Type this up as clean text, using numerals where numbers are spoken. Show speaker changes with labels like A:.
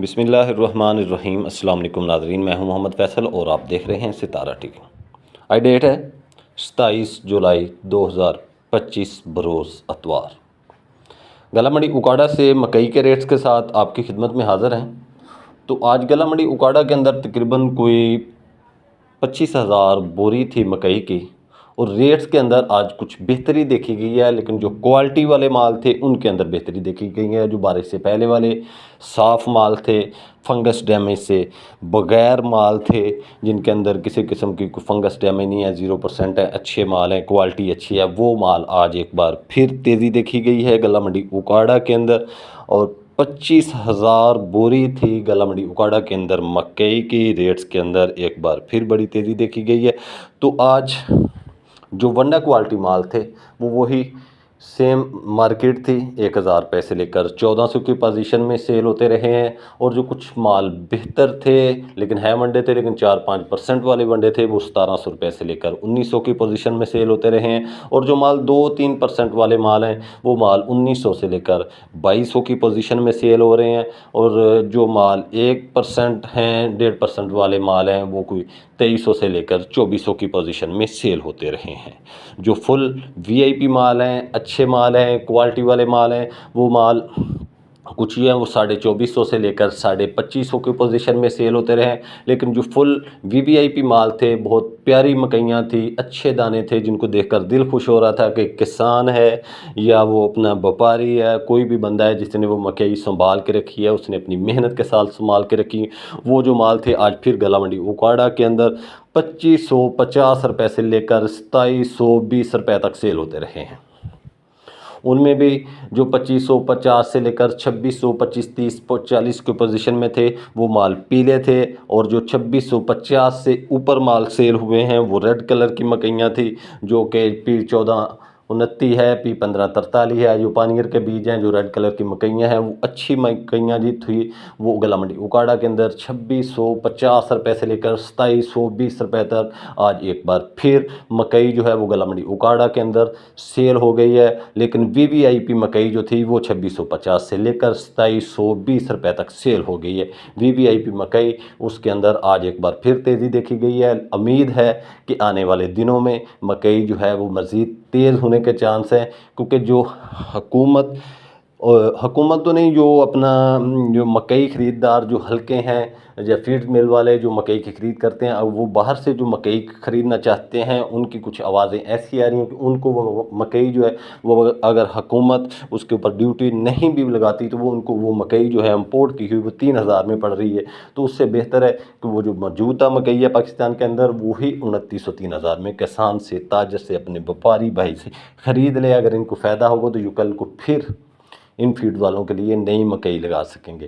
A: بسم اللہ الرحمن الرحیم۔ السلام علیکم ناظرین، میں ہوں محمد فیصل اور آپ دیکھ رہے ہیں ستارہ ٹی وی۔ آج ڈیٹ ہے 27 جولائی 2025 بروز اتوار۔ گلا منڈی اکاڑا سے مکئی کے ریٹس کے ساتھ آپ کی خدمت میں حاضر ہیں۔ تو آج گلا منڈی اکاڑا کے اندر تقریباً کوئی 25,000 بوری تھی مکئی کی، اور ریٹس کے اندر آج کچھ بہتری دیکھی گئی ہے، لیکن جو کوالٹی والے مال تھے ان کے اندر بہتری دیکھی گئی ہے۔ جو بارش سے پہلے والے صاف مال تھے، فنگس ڈیمیج سے بغیر مال تھے، جن کے اندر کسی قسم کی کوئی فنگس ڈیمیج نہیں ہے، 0% ہے، اچھے مال ہیں، کوالٹی اچھی ہے، وہ مال آج ایک بار پھر تیزی دیکھی گئی ہے گلا منڈی اکاڑا کے اندر۔ اور 25,000 بوری تھی گلا منڈی اکاڑا کے اندر مکئی کی، ریٹس کے اندر ایک بار پھر بڑی تیزی دیکھی گئی ہے۔ تو آج جو ونڈا کوالٹی مال تھے وہ وہی سیم مارکیٹ تھی، 1,000 روپے سے لے کر 1,400 کی پوزیشن میں سیل ہوتے رہے ہیں۔ اور جو کچھ مال بہتر تھے لیکن ہے ونڈے تھے، لیکن 4-5% والے ونڈے تھے، وہ 1,700 روپے سے لے کر 1,900 کی پوزیشن میں سیل ہوتے رہے ہیں۔ اور جو مال 2-3% والے مال ہیں وہ مال 1,900 سے لے کر 2,200 کی پوزیشن میں سیل ہو رہے ہیں۔ اور جو مال 1% ہیں، 1.5% والے مال ہیں، وہ کوئی 2,300 سے لے کر 2,400 کی پوزیشن میں سیل ہوتے رہے ہیں۔ جو فل VIP مال ہیں، اچھے مال ہیں، کوالٹی والے مال ہیں، وہ مال کچھ یہ ہیں وہ 2,450 سے لے کر 2,2500 کی پوزیشن میں سیل ہوتے رہے۔ لیکن جو فل VIP مال تھے، بہت پیاری مکئیاں تھی، اچھے دانے تھے، جن کو دیکھ کر دل خوش ہو رہا تھا کہ کسان ہے یا وہ اپنا وپاری ہے، کوئی بھی بندہ ہے جس نے وہ مکئی سنبھال کے رکھی ہے، اس نے اپنی محنت کے ساتھ سنبھال کے رکھی، وہ جو مال تھے آج پھر گلا منڈی اکاڑا کے اندر 2,550 روپے سے لے کر 2,720 روپے تک سیل ہوتے رہے ہیں۔ ان میں بھی جو 2,550 سے لے کر 2,600، 25، 30، 40 کی پوزیشن میں تھے وہ مال پیلے تھے، اور جو 2,650 سے اوپر مال سیل ہوئے ہیں وہ ریڈ کلر کی مکئیاں تھی، جو کہ P1429 ہے، P1543 ہے، جو پانیر کے بیج ہیں، جو ریڈ کلر کی مکئیاں ہیں، وہ اچھی مکئیاں جی تھی۔ وہ گلا منڈی اکاڑا کے اندر 2,650 روپے سے لے کر 2,720 روپے تک آج ایک بار پھر مکئی جو ہے وہ گلا منڈی اکاڑا کے اندر سیل ہو گئی ہے۔ لیکن VIP مکئی جو تھی وہ 2,650 سے لے کر 2,720 روپے تک سیل ہو گئی ہے۔ VIP مکئی اس کے اندر آج ایک بار پھر تیزی دیکھی گئی ہے۔ امید ہے کہ آنے والے دنوں میں مکئی جو ہے وہ مزید تیز ہونے کے چانس ہیں، کیونکہ جو حکومت تو نہیں، جو اپنا جو مکئی خریدار جو حلقے ہیں یا فیڈ مل والے جو مکئی کی خرید کرتے ہیں، اب وہ باہر سے جو مکئی خریدنا چاہتے ہیں، ان کی کچھ آوازیں ایسی آ رہی ہیں کہ ان کو وہ مکئی جو ہے وہ اگر حکومت اس کے اوپر ڈیوٹی نہیں بھی لگاتی تو وہ ان کو وہ مکئی جو ہے امپورٹ کی ہوئی وہ 3,000 میں پڑ رہی ہے۔ تو اس سے بہتر ہے کہ وہ جو موجودہ مکئی ہے پاکستان کے اندر وہی 2,900، 3,000 میں کسان سے، تاجر سے، اپنے وپاری بھائی سے خرید لے۔ اگر ان کو فائدہ ہوگا تو یہ کل کو پھر ان فیڈ والوں کے لیے نئی مکئی لگا سکیں گے۔